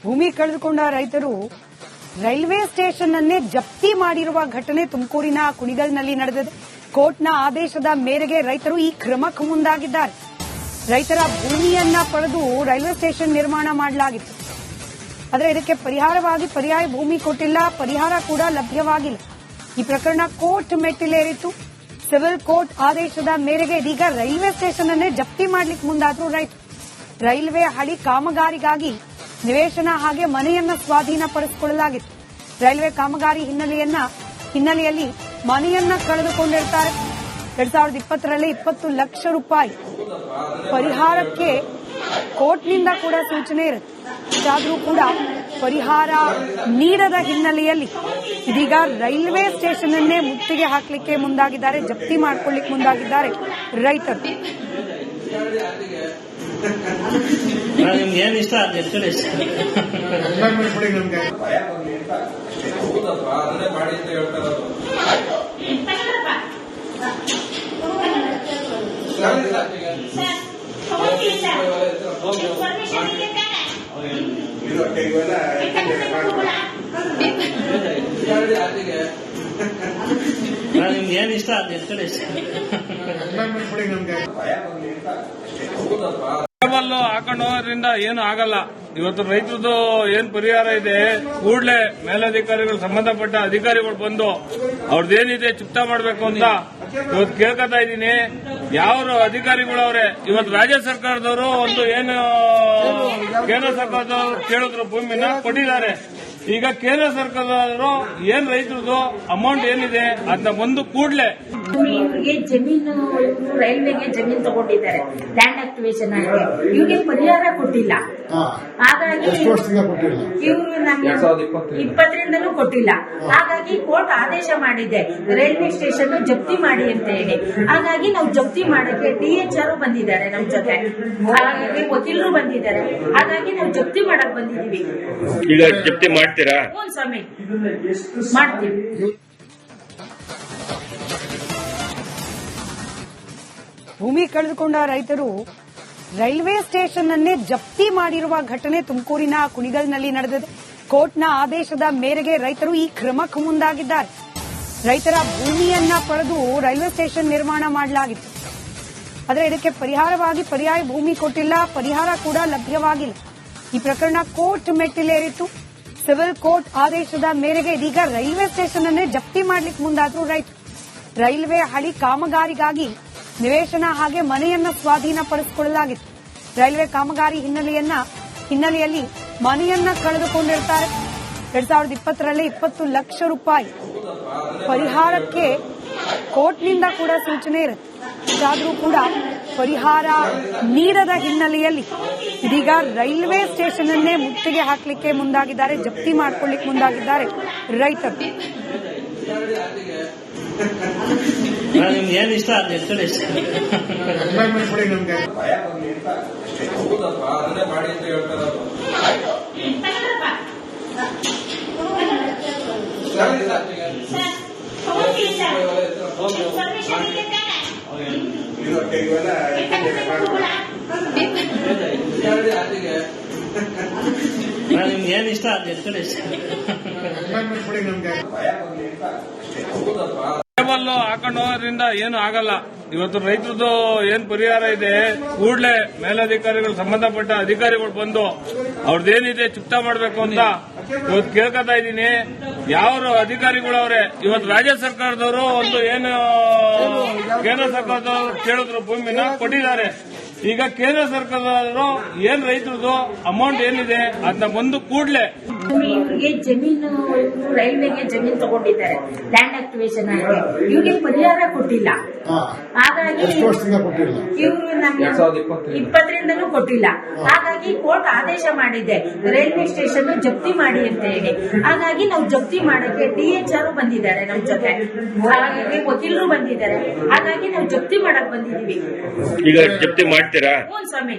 ಭೂಮಿ ಕಳೆದುಕೊಂಡ ರೈತರು ರೈಲ್ವೆ ಸ್ಟೇಷನ್ ಅನ್ನೇ ಜಪ್ತಿ ಮಾಡಿರುವ ಘಟನೆ ತುಮಕೂರಿನ ಕುಣಿಗಲ್ನಲ್ಲಿ ನಡೆದಿದೆ. ಕೋರ್ಟ್ನ ಆದೇಶದ ಮೇರೆಗೆ ರೈತರು ಈ ಕ್ರಮಕ್ಕೆ ಮುಂದಾಗಿದ್ದಾರೆ. ರೈತರ ಭೂಮಿಯನ್ನ ಪಡೆದು ರೈಲ್ವೆ ಸ್ಟೇಷನ್ ನಿರ್ಮಾಣ ಮಾಡಲಾಗಿತ್ತು. ಆದರೆ ಇದಕ್ಕೆ ಪರಿಹಾರವಾಗಿ ಪರ್ಯಾಯ ಭೂಮಿ ಕೊಟ್ಟಿಲ್ಲ, ಪರಿಹಾರ ಕೂಡ ಲಭ್ಯವಾಗಿಲ್ಲ. ಈ ಪ್ರಕರಣ ಕೋರ್ಟ್ ಮೆಟ್ಟಿಲೇರಿತ್ತು. ಸಿವಿಲ್ ಕೋರ್ಟ್ ಆದೇಶದ ಮೇರೆಗೆ ಇದೀಗ ರೈಲ್ವೆ ಸ್ಟೇಷನ್ ಅನ್ನೇ ಜಪ್ತಿ ಮಾಡಲಿಕ್ಕೆ ಮುಂದಾದ್ರು ರೈತರು. ರೈಲ್ವೆ ಹಳಿ ಕಾಮಗಾರಿಗಾಗಿ ನಿವೇಶನ ಹಾಗೆ ಮನೆಯನ್ನ ಸ್ವಾಧೀನಪಡಿಸಿಕೊಳ್ಳಲಾಗಿತ್ತು. ರೈಲ್ವೆ ಕಾಮಗಾರಿ ಹಿನ್ನೆಲೆಯಲ್ಲಿ ಮನೆಯನ್ನ ಕಳೆದುಕೊಂಡಿರ್ತಾರೆ. 2020ರಲ್ಲಿ 20 ಲಕ್ಷ ರೂಪಾಯಿ ಪರಿಹಾರಕ್ಕೆ ಕೋರ್ಟ್ನಿಂದ ಕೂಡ ಸೂಚನೆ ಇರುತ್ತೆ. ಇದಾದರೂ ಕೂಡ ಪರಿಹಾರ ನೀಡದ ಹಿನ್ನೆಲೆಯಲ್ಲಿ ಇದೀಗ ರೈಲ್ವೆ ಸ್ಟೇಷನ್ ಅನ್ನೇ ಮುತ್ತಿಗೆ ಹಾಕಲಿಕ್ಕೆ ಮುಂದಾಗಿದ್ದಾರೆ, ಜಪ್ತಿ ಮಾಡಿಕೊಳ್ಳಿಕ್ಕೆ ಮುಂದಾಗಿದ್ದಾರೆ ರೈತರು. ನಿಮ್ಗೆ ಏನ್ ಇಷ್ಟ ಆದ್ರೆ ನಿಮ್ಗೆ ಏನ್ ಇಷ್ಟ ಆದ್ರೆ ಹಾಕೊಂಡು ಹೋಗೋದ್ರಿಂದ ಏನು ಆಗಲ್ಲ. ಇವತ್ತು ರೈತರದ್ದು ಏನ್ ಪರಿಹಾರ ಇದೆ ಕೂಡಲೇ ಮೇಲಧಿಕಾರಿಗಳು ಸಂಬಂಧಪಟ್ಟ ಅಧಿಕಾರಿಗಳು ಬಂದು ಅವ್ರದ್ದೇನಿದೆ ಚುಕ್ತಾ ಮಾಡಬೇಕು ಅಂತ ಇವತ್ತು ಕೇಳ್ಕೊತಾ ಇದ್ದೀನಿ. ಯಾವ ಅಧಿಕಾರಿಗಳು ಅವರೇ ಇವತ್ತು ರಾಜ್ಯ ಸರ್ಕಾರದವರು ಒಂದು ಏನು ಕೇಂದ್ರ ಸರ್ಕಾರದವರು ಕೇಳಿದ್ರು ಭೂಮಿನ ಕೊಟ್ಟಿದ್ದಾರೆ. ಈಗ ಕೇಂದ್ರ ಸರ್ಕಾರದವರು ಏನ್ ರೈತರದು ಅಮೌಂಟ್ ಏನಿದೆ ಅದನ್ನ ಬಂದು ಕೂಡಲೇ ಇವರಿಗೆ ಜಮೀನು ರೈಲ್ವೆಗೆ ಜಮೀನು ತಗೊಂಡಿದ್ದಾರೆ, ಲ್ಯಾಂಡ್ ಆಕ್ಟಿವೇಶನ್ ಆಗಿ ಇವ್ರಿಗೆ ಪರಿಹಾರ ಕೊಟ್ಟಿಲ್ಲ. ಹಾಗಾಗಿ ಇವರು ನಮಗೆ 20ರಿಂದಲೂ ಕೊಟ್ಟಿಲ್ಲ. ಹಾಗಾಗಿ ಕೋರ್ಟ್ ಆದೇಶ ಮಾಡಿದೆ ರೈಲ್ವೆ ಸ್ಟೇಷನ್ ಜಪ್ತಿ ಮಾಡಿ ಅಂತ ಹೇಳಿ. ಹಾಗಾಗಿ ನಾವು ಜಪ್ತಿ ಮಾಡಕ್ಕೆ DHR ಬಂದಿದ್ದಾರೆ ನಮ್ಮ ಜೊತೆ, ಹಾಗಾಗಿ ವಕೀಲರು ಬಂದಿದ್ದಾರೆ. ಹಾಗಾಗಿ ನಾವು ಜಪ್ತಿ ಮಾಡಕ್ ಬಂದಿದೀವಿ. ಈಗ ಜಪ್ತಿ ಮಾಡ್ತೀರಾ? ಹ್ಞೂ ಸ್ವಾಮಿ, ಮಾಡ್ತೀವಿ. ಭೂಮಿ ಕಳೆದುಕೊಂಡ ರೈತರು ರೈಲ್ವೆ ಸ್ಟೇಷನ್ ಅನ್ನೇ ಜಪ್ತಿ ಮಾಡಿರುವ ಘಟನೆ ತುಮಕೂರಿನ ಕುಣಿಗಲ್ನಲ್ಲಿ ನಡೆದಿದೆ. ಕೋರ್ಟ್ನ ಆದೇಶದ ಮೇರೆಗೆ ರೈತರು ಈ ಕ್ರಮಕ್ಕೆ ಮುಂದಾಗಿದ್ದಾರೆ. ರೈತರ ಭೂಮಿಯನ್ನ ಪಡೆದು ರೈಲ್ವೆ ಸ್ಟೇಷನ್ ನಿರ್ಮಾಣ ಮಾಡಲಾಗಿತ್ತು. ಆದರೆ ಇದಕ್ಕೆ ಪರಿಹಾರವಾಗಿ ಪರ್ಯಾಯ ಭೂಮಿ ಕೊಟ್ಟಿಲ್ಲ, ಪರಿಹಾರ ಕೂಡ ಲಭ್ಯವಾಗಿಲ್ಲ. ಈ ಪ್ರಕರಣ ಕೋರ್ಟ್ ಮೆಟ್ಟಿಲೇರಿತ್ತು. ಸಿವಿಲ್ ಕೋರ್ಟ್ ಆದೇಶದ ಮೇರೆಗೆ ಇದೀಗ ರೈಲ್ವೆ ಸ್ಟೇಷನ್ ಅನ್ನೇ ಜಪ್ತಿ ಮಾಡಲಿಕ್ಕೆ ಮುಂದಾದ್ರು ರೈತರು. ರೈಲ್ವೆ ಹಳಿ ಕಾಮಗಾರಿಗಾಗಿ ನಿವೇಶನ ಹಾಗೆ ಮನೆಯನ್ನ ಸ್ವಾಧೀನಪಡಿಸಿಕೊಳ್ಳಲಾಗಿತ್ತು. ರೈಲ್ವೆ ಕಾಮಗಾರಿ ಹಿನ್ನೆಲೆಯಲ್ಲಿ ಮನೆಯನ್ನ ಕಳೆದುಕೊಂಡಿರ್ತಾರೆ. 2020ರಲ್ಲಿ 20 ಲಕ್ಷ ರೂಪಾಯಿ ಪರಿಹಾರಕ್ಕೆ ಕೋರ್ಟ್ನಿಂದ ಕೂಡ ಸೂಚನೆ ಇರುತ್ತೆ. ಇದಾದರೂ ಕೂಡ ಪರಿಹಾರ ನೀಡದ ಹಿನ್ನೆಲೆಯಲ್ಲಿ ಇದೀಗ ರೈಲ್ವೆ ಸ್ಟೇಷನ್ ಅನ್ನೇ ಮುತ್ತಿಗೆ ಹಾಕಲಿಕ್ಕೆ ಮುಂದಾಗಿದ್ದಾರೆ, ಜಪ್ತಿ ಮಾಡಿಕೊಳ್ಳಿಕ್ಕೆ ಮುಂದಾಗಿದ್ದಾರೆ ರೈತರು. ನಿಮ್ಗೆ ಏನ್ ಇಷ್ಟ ಆದ್ರೆ ನಿಮ್ಗೆ ಏನ್ ಇಷ್ಟ ಆದ್ರೆ ಹಾಕೊಂಡು ಹೋಗೋದ್ರಿಂದ ಏನು ಆಗಲ್ಲ. ಇವತ್ತು ರೈತರದ್ದು ಏನ್ ಪರಿಹಾರ ಇದೆ ಕೂಡಲೇ ಮೇಲಧಿಕಾರಿಗಳು ಸಂಬಂಧಪಟ್ಟ ಅಧಿಕಾರಿಗಳು ಬಂದು ಅವ್ರದ್ದೇನಿದೆ ಚುಕ್ತಾ ಮಾಡಬೇಕು ಅಂತ ಇವತ್ತು ಕೇಳ್ಕೊತಾ ಇದ್ದೀನಿ. ಯಾವ ಅಧಿಕಾರಿಗಳು ಅವರೇ ಇವತ್ತು ರಾಜ್ಯ ಸರ್ಕಾರದವರು ಒಂದು ಏನು ಕೇಂದ್ರ ಸರ್ಕಾರದವರು ಕೇಳಿದ್ರು ಭೂಮಿನ ಕೊಟ್ಟಿದ್ದಾರೆ. ಈಗ ಕೇಂದ್ರ ಸರ್ಕಾರದವರು ಏನ್ ರೈತರದು ಅಮೌಂಟ್ ಏನಿದೆ ಅದನ್ನ ಬಂದು ಕೂಡಲೇ ಇವರಿಗೆ ಜಮೀನು ರೈಲ್ವೆಗೆ ಜಮೀನು ತಗೊಂಡಿದ್ದಾರೆ, ಲ್ಯಾಂಡ್ ಆಕ್ಟಿವೇಶನ್ ಆಗಿ ಇವ್ರಿಗೆ ಪರಿಹಾರ ಕೊಟ್ಟಿಲ್ಲ. ಹಾಗಾಗಿ ಇವರು ನಮಗೆ 20ರಿಂದಲೂ ಕೊಟ್ಟಿಲ್ಲ. ಹಾಗಾಗಿ ಕೋರ್ಟ್ ಆದೇಶ ಮಾಡಿದೆ ರೈಲ್ವೆ ಸ್ಟೇಷನ್ ಜಪ್ತಿ ಮಾಡಿ ಅಂತ ಹೇಳಿ. ಹಾಗಾಗಿ ನಾವು ಜಪ್ತಿ ಮಾಡಕ್ಕೆ DHR ಬಂದಿದ್ದಾರೆ ನಮ್ಮ ಜೊತೆ, ಹಾಗಾಗಿ ವಕೀಲರು ಬಂದಿದ್ದಾರೆ. ಹಾಗಾಗಿ ನಾವು ಜಪ್ತಿ ಮಾಡಕ್ ಬಂದಿದೀವಿ. ಈಗ ಜಪ್ತಿ ಮಾಡ್ತೀರಾ? ಹ್ಞೂ ಸ್ವಾಮಿ,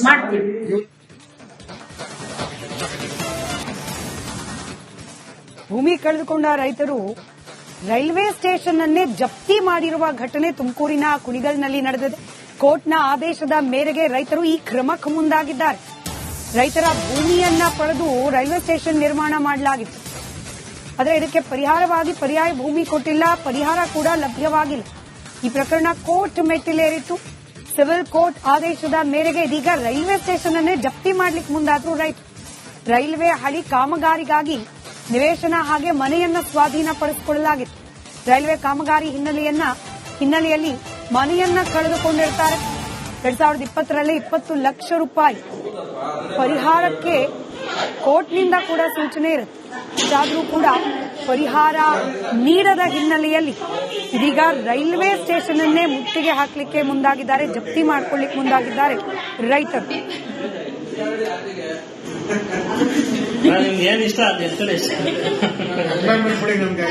ಮಾಡ್ತೀವಿ. ಭೂಮಿ ಕಳೆದುಕೊಂಡ ರೈತರು ರೈಲ್ವೆ ಸ್ಟೇಷನ್ ಅನ್ನೇ ಜಪ್ತಿ ಮಾಡಿರುವ ಘಟನೆ ತುಮಕೂರಿನ ಕುಣಿಗಲ್ನಲ್ಲಿ ನಡೆದಿದೆ. ಕೋರ್ಟ್ನ ಆದೇಶದ ಮೇರೆಗೆ ರೈತರು ಈ ಕ್ರಮಕ್ಕೆ ಮುಂದಾಗಿದ್ದಾರೆ. ರೈತರ ಭೂಮಿಯನ್ನ ಪಡೆದು ರೈಲ್ವೆ ಸ್ಟೇಷನ್ ನಿರ್ಮಾಣ ಮಾಡಲಾಗಿತ್ತು. ಆದರೆ ಇದಕ್ಕೆ ಪರಿಹಾರವಾಗಿ ಪರ್ಯಾಯ ಭೂಮಿ ಕೊಟ್ಟಿಲ್ಲ, ಪರಿಹಾರ ಕೂಡ ಲಭ್ಯವಾಗಿಲ್ಲ. ಈ ಪ್ರಕರಣ ಕೋರ್ಟ್ ಮೆಟ್ಟಿಲೇರಿತ್ತು. ಸಿವಿಲ್ ಕೋರ್ಟ್ ಆದೇಶದ ಮೇರೆಗೆ ಇದೀಗ ರೈಲ್ವೆ ಸ್ಟೇಷನ್ ಅನ್ನೇ ಜಪ್ತಿ ಮಾಡಲಿಕ್ಕೆ ಮುಂದಾದ್ರು ರೈತರು. ರೈಲ್ವೆ ಹಳಿ ಕಾಮಗಾರಿಗಾಗಿ ನಿವೇಶನ ಹಾಗೆ ಮನೆಯನ್ನ ಸ್ವಾಧೀನಪಡಿಸಿಕೊಳ್ಳಲಾಗಿತ್ತು. ರೈಲ್ವೆ ಕಾಮಗಾರಿ ಹಿನ್ನೆಲೆಯಲ್ಲಿ ಮನೆಯನ್ನ ಕಳೆದುಕೊಂಡಿರ್ತಾರೆ. 2020ರಲ್ಲಿ 20 ಲಕ್ಷ ರೂಪಾಯಿ ಪರಿಹಾರಕ್ಕೆ ಕೋರ್ಟ್ನಿಂದ ಕೂಡ ಸೂಚನೆ ಇರುತ್ತೆ. ಆದರೂ ಕೂಡ ಪರಿಹಾರ ನೀಡದ ಹಿನ್ನೆಲೆಯಲ್ಲಿ ಇದೀಗ ರೈಲ್ವೆ ಸ್ಟೇಷನ್ ಅನ್ನೇ ಮುತ್ತಿಗೆ ಹಾಕಲಿಕ್ಕೆ ಮುಂದಾಗಿದ್ದಾರೆ, ಜಪ್ತಿ ಮಾಡಿಕೊಳ್ಳಿಕ್ಕೆ ಮುಂದಾಗಿದ್ದಾರೆ ರೈತರು. ನಿಮ್ಗೆ ಏನ್ ಇಷ್ಟ ಅದು ಎತ್ತಡೆ ನಿಮ್ಗೆ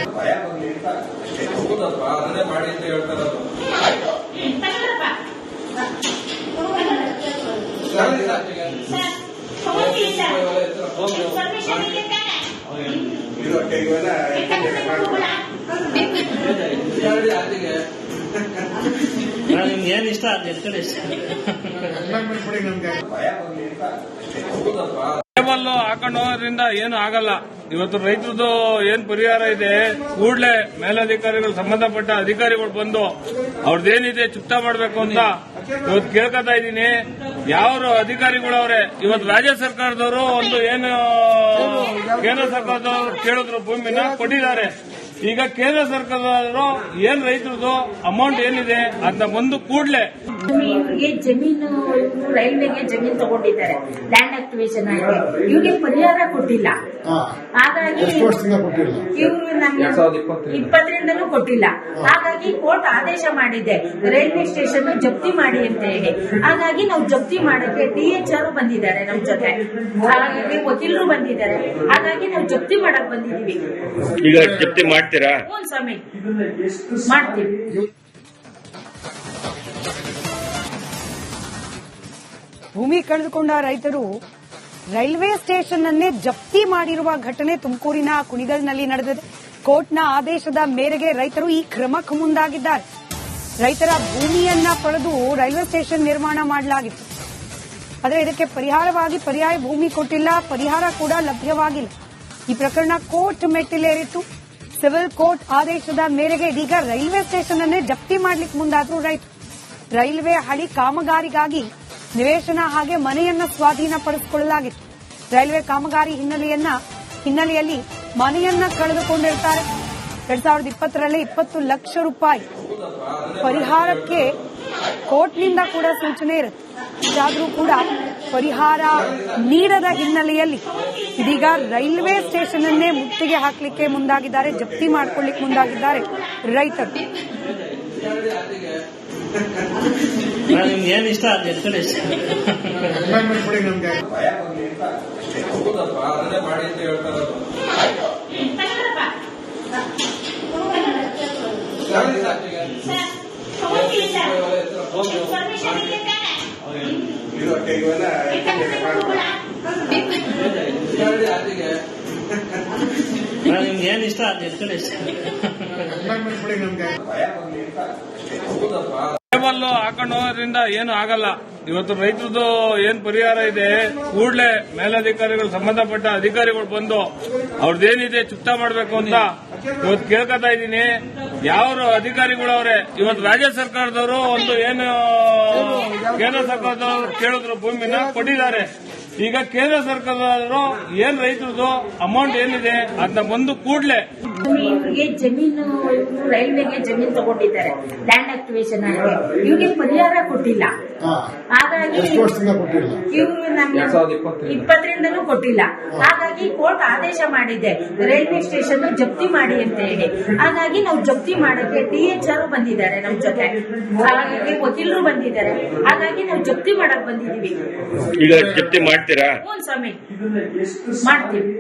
ಏನ್ ಇಷ್ಟ ಅದು ಎತ್ತಡೆ ಟೇಬಲ್ ಹಾಕೊಂಡು ಹೋಗೋದ್ರಿಂದ ಏನು ಆಗಲ್ಲ. ಇವತ್ತು ರೈತರದ್ದು ಏನ್ ಪರಿಹಾರ ಇದೆ ಕೂಡಲೇ ಮೇಲಧಿಕಾರಿಗಳು ಸಂಬಂಧಪಟ್ಟ ಅಧಿಕಾರಿಗಳು ಬಂದು ಅವ್ರದ್ದೇನಿದೆ ಚುಕ್ತಾ ಮಾಡಬೇಕು ಅಂತ ಇವತ್ತು ಕೇಳ್ಕೊತಾ ಇದ್ದೀನಿ. ಯಾವ ಅಧಿಕಾರಿಗಳು ಅವರೇ ಇವತ್ತು ರಾಜ್ಯ ಸರ್ಕಾರದವರು ಒಂದು ಏನು ಕೇಂದ್ರ ಸರ್ಕಾರದವರು ಕೇಳಿದ್ರು ಭೂಮಿನ ಕೊಟ್ಟಿದ್ದಾರೆ. ಈಗ ಕೇಂದ್ರ ಸರ್ಕಾರದವರು ಏನ್ ರೈತರದು ಅಮೌಂಟ್ ಏನಿದೆ ಅದನ್ನ ಬಂದು ಕೂಡಲೇ ಇವರಿಗೆ ಜಮೀನು ರೈಲ್ವೆಗೆ ಜಮೀನು ತಗೊಂಡಿದ್ದಾರೆ, ಲ್ಯಾಂಡ್ ಆಕ್ಟಿವೇಶನ್ ಆಗಿದೆ. ಇವ್ರಿಗೆ ಪರಿಹಾರ ಕೊಟ್ಟಿಲ್ಲ. ಹಾಗಾಗಿ ಇವರು ನಮಗೆ 20ರಿಂದಲೂ ಕೊಟ್ಟಿಲ್ಲ. ಹಾಗಾಗಿ ಕೋರ್ಟ್ ಆದೇಶ ಮಾಡಿದೆ ರೈಲ್ವೆ ಸ್ಟೇಷನ್ ಜಪ್ತಿ ಮಾಡಿ ಅಂತ ಹೇಳಿ. ಹಾಗಾಗಿ ನಾವು ಜಪ್ತಿ ಮಾಡಕ್ಕೆ DHR ಬಂದಿದ್ದಾರೆ ನಮ್ಮ ಜೊತೆ, ಹಾಗಾಗಿ ವಕೀಲರು ಬಂದಿದ್ದಾರೆ. ಹಾಗಾಗಿ ನಾವು ಜಪ್ತಿ ಮಾಡಕ್ ಬಂದಿದ್ದೀವಿ. ಈಗ ಜಪ್ತಿ ಮಾಡ್ತೀರಾ? ಹ್ಞೂ ಸ್ವಾಮಿ, ಮಾಡ್ತೀವಿ. ಭೂಮಿ ಕಳೆದುಕೊಂಡ ರೈತರು ರೈಲ್ವೆ ಸ್ಟೇಷನ್ ಅನ್ನೇ ಜಪ್ತಿ ಮಾಡಿರುವ ಘಟನೆ ತುಮಕೂರಿನ ಕುಣಿಗಲ್ನಲ್ಲಿ ನಡೆದಿದೆ. ಕೋರ್ಟ್ನ ಆದೇಶದ ಮೇರೆಗೆ ರೈತರು ಈ ಕ್ರಮಕ್ಕೆ ಮುಂದಾಗಿದ್ದಾರೆ. ರೈತರ ಭೂಮಿಯನ್ನ ಪಡೆದು ರೈಲ್ವೆ ಸ್ಟೇಷನ್ ನಿರ್ಮಾಣ ಮಾಡಲಾಗಿತ್ತು. ಆದರೆ ಇದಕ್ಕೆ ಪರಿಹಾರವಾಗಿ ಪರ್ಯಾಯ ಭೂಮಿ ಕೊಟ್ಟಿಲ್ಲ, ಪರಿಹಾರ ಕೂಡ ಲಭ್ಯವಾಗಿಲ್ಲ. ಈ ಪ್ರಕರಣ ಕೋರ್ಟ್ ಮೆಟ್ಟಿಲೇರಿತ್ತು. ಸಿವಿಲ್ ಕೋರ್ಟ್ ಆದೇಶದ ಮೇರೆಗೆ ಇದೀಗ ರೈಲ್ವೆ ಸ್ಟೇಷನ್ ಅನ್ನೇ ಜಪ್ತಿ ಮಾಡಲಿಕ್ಕೆ ಮುಂದಾದ್ರು ರೈತರು. ರೈಲ್ವೆ ಹಳಿ ಕಾಮಗಾರಿಗಾಗಿ ನಿವೇಶನ ಹಾಗೆ ಮನೆಯನ್ನ ಸ್ವಾಧೀನಪಡಿಸಿಕೊಳ್ಳಲಾಗಿತ್ತು. ರೈಲ್ವೆ ಕಾಮಗಾರಿ ಹಿನ್ನೆಲೆಯಲ್ಲಿ ಮನೆಯನ್ನ ಕಳೆದುಕೊಂಡಿರ್ತಾರೆ. 2020ರಲ್ಲಿ 20 ಲಕ್ಷ ರೂಪಾಯಿ ಪರಿಹಾರಕ್ಕೆ ಕೋರ್ಟ್ನಿಂದ ಕೂಡ ಸೂಚನೆ ಇರುತ್ತೆ. ಆದರೂ ಕೂಡ ಪರಿಹಾರ ನೀಡದ ಹಿನ್ನೆಲೆಯಲ್ಲಿ ಇದೀಗ ರೈಲ್ವೆ ಸ್ಟೇಷನ್ ಅನ್ನೇ ಮುತ್ತಿಗೆ ಹಾಕಲಿಕ್ಕೆ ಮುಂದಾಗಿದ್ದಾರೆ, ಜಪ್ತಿ ಮಾಡಿಕೊಳ್ಳಿಕ್ಕೆ ಮುಂದಾಗಿದ್ದಾರೆ ರೈತರು. ನಿಮ್ಗೆ ಏನ್ ಇಷ್ಟ ಅದು ಎತ್ತಡೆ ನಿಮ್ಗೆ ಏನ್ ಇಷ್ಟ ಅದು ಎತ್ತಡೆ ಟೇಬಲ್ ಹಾಕೊಂಡು ಹೋಗೋದ್ರಿಂದ ಏನು ಆಗಲ್ಲ. ಇವತ್ತು ರೈತರದ್ದು ಏನ್ ಪರಿಹಾರ ಇದೆ ಕೂಡಲೇ ಮೇಲಧಿಕಾರಿಗಳು ಸಂಬಂಧಪಟ್ಟ ಅಧಿಕಾರಿಗಳು ಬಂದು ಅವ್ರದ್ದೇನಿದೆ ಚುಕ್ತಾ ಮಾಡಬೇಕು ಅಂತ ಇವತ್ತು ಕೇಳ್ಕೊತಾ ಇದ್ದೀನಿ. ಯಾವ ಅಧಿಕಾರಿಗಳು ಅವರೇ ಇವತ್ತು ರಾಜ್ಯ ಸರ್ಕಾರದವರು ಒಂದು ಏನು ಕೇಂದ್ರ ಸರ್ಕಾರದವರು ಕೇಳಿದ್ರು ಭೂಮಿನ ಕೊಟ್ಟಿದ್ದಾರೆ. ಈಗ ಕೇಂದ್ರ ಸರ್ಕಾರದವರು ಏನ್ ರೈತರದು ಅಮೌಂಟ್ ಏನಿದೆ ಅದನ್ನ ಬಂದು ಕೂಡಲೇ ಇವರಿಗೆ ಜಮೀನು ರೈಲ್ವೆಗೆ ಜಮೀನು ತಗೊಂಡಿದ್ದಾರೆ, ಲ್ಯಾಂಡ್ ಆಕ್ಟಿವೇಶನ್ ಆಗಿದೆ. ಇವ್ರಿಗೆ ಪರಿಹಾರ ಕೊಟ್ಟಿಲ್ಲ. ಹಾಗಾಗಿ ಇವರು ನಮಗೆ 20ರಿಂದಲೂ ಕೊಟ್ಟಿಲ್ಲ. ಹಾಗಾಗಿ ಕೋರ್ಟ್ ಆದೇಶ ಮಾಡಿದೆ ರೈಲ್ವೆ ಸ್ಟೇಷನ್ ಜಪ್ತಿ ಮಾಡಿ ಅಂತ ಹೇಳಿ. ಹಾಗಾಗಿ ನಾವು ಜಪ್ತಿ ಮಾಡಕ್ಕೆ DHR ಬಂದಿದ್ದಾರೆ ನಮ್ಮ ಜೊತೆ, ಹಾಗಾಗಿ ವಕೀಲರು ಬಂದಿದ್ದಾರೆ. ಹಾಗಾಗಿ ನಾವು ಜಪ್ತಿ ಮಾಡಕ್ ಬಂದಿದ್ದೀವಿ. ಈಗ ಜಪ್ತಿ ಮಾಡ್ತೀರಾ? ಹ್ಞೂ ಸ್ವಾಮಿ, ಮಾಡ್ತೀವಿ.